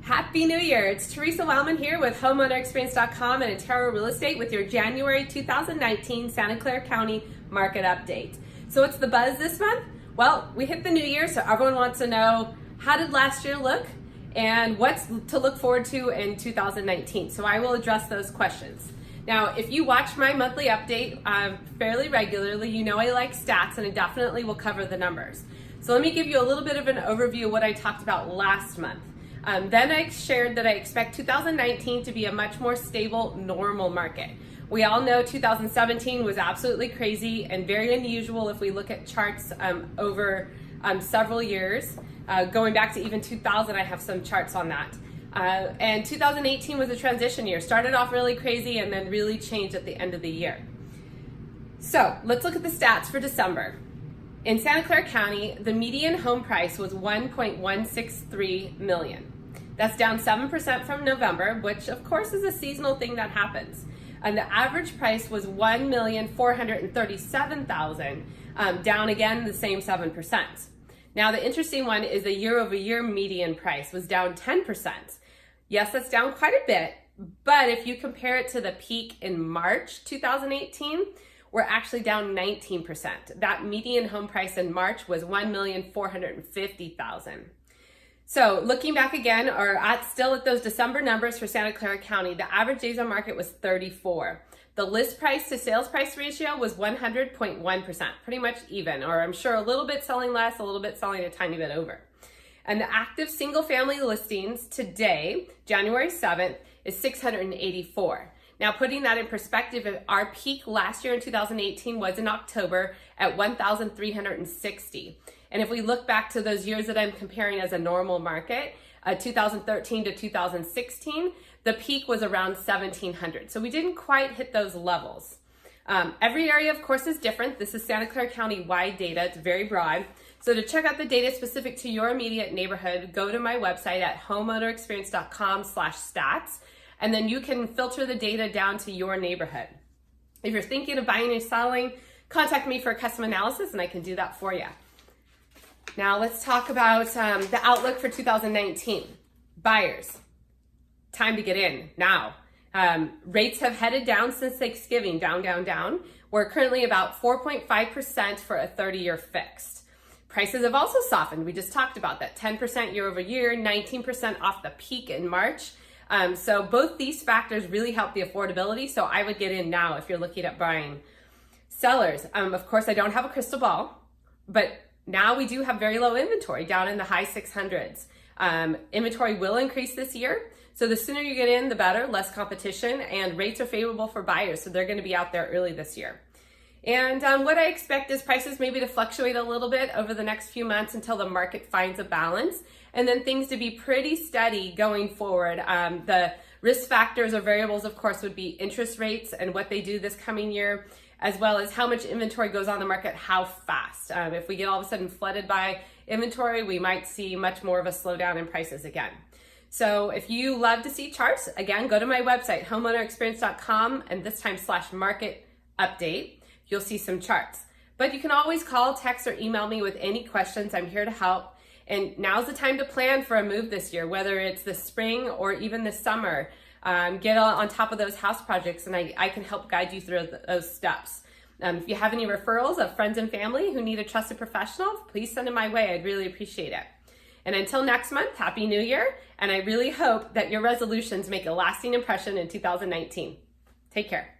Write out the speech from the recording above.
Happy New Year! It's Theresa Wellman here with homeownerexperience.com and Atero Real Estate with your January 2019 Santa Clara County market update. So what's the buzz this month? Well, we hit the new year, so everyone wants to know how did last year look and what's to look forward to in 2019. So I will address those questions. Now, if you watch my monthly update fairly regularly, you know I like stats and I definitely will cover the numbers. So let me give you a little bit of an overview of what I talked about last month. Then I shared that I expect 2019 to be a much more stable, normal market. We all know 2017 was absolutely crazy and very unusual if we look at charts over several years. Going back to even 2000, I have some charts on that. And 2018 was a transition year. Started off really crazy and then really changed at the end of the year. So let's look at the stats for December. In Santa Clara County, the median home price was $1.163 million. That's down 7% from November, which of course is a seasonal thing that happens. And the average price was $1,437,000, down again the same 7%. Now the interesting one is the year-over-year median price was down 10%. Yes, that's down quite a bit, but if you compare it to the peak in March 2018, we're actually down 19%. That median home price in March was $1,450,000. So looking back again, or still at those December numbers for Santa Clara County, the average days on market was 34. The list price to sales price ratio was 100.1%, pretty much even, or I'm sure a little bit selling less, a little bit selling a tiny bit over. And the active single family listings today, January 7th, is 684. Now, putting that in perspective, our peak last year in 2018 was in October at 1,360. And if we look back to those years that I'm comparing as a normal market, 2013 to 2016, the peak was around 1,700. So we didn't quite hit those levels. Every area, of course, is different. This is Santa Clara County-wide data. It's very broad. So to check out the data specific to your immediate neighborhood, go to my website at homeownerexperience.com/stats. And then you can filter the data down to your neighborhood. If you're thinking of buying or selling, contact me for a custom analysis and I can do that for you. Now let's talk about the outlook for 2019. Buyers, time to get in now. Rates have headed down since Thanksgiving, down, down, down. We're currently about 4.5% for a 30-year fixed. Prices have also softened. We just talked about that, 10% year over year, 19% off the peak in March. So both these factors really help the affordability, so I would get in now if you're looking at buying. Sellers, of course I don't have a crystal ball, but now we do have very low inventory, down in the high 600s. Inventory will increase this year, so the sooner you get in, the better, less competition, and rates are favorable for buyers, so they're gonna be out there early this year. And what I expect is prices maybe to fluctuate a little bit over the next few months until the market finds a balance, and then things to be pretty steady going forward. The risk factors or variables, of course, would be interest rates and what they do this coming year, as well as how much inventory goes on the market, how fast. If we get all of a sudden flooded by inventory, we might see much more of a slowdown in prices again. So if you love to see charts, again, go to my website, homeownerexperience.com, and this time /market update. You'll see some charts. But you can always call, text, or email me with any questions. I'm here to help. And now's the time to plan for a move this year, whether it's the spring or even the summer. Get on top of those house projects, and I can help guide you through those steps. If you have any referrals of friends and family who need a trusted professional, please send them my way. I'd really appreciate it. And until next month, Happy New Year, and I really hope that your resolutions make a lasting impression in 2019. Take care.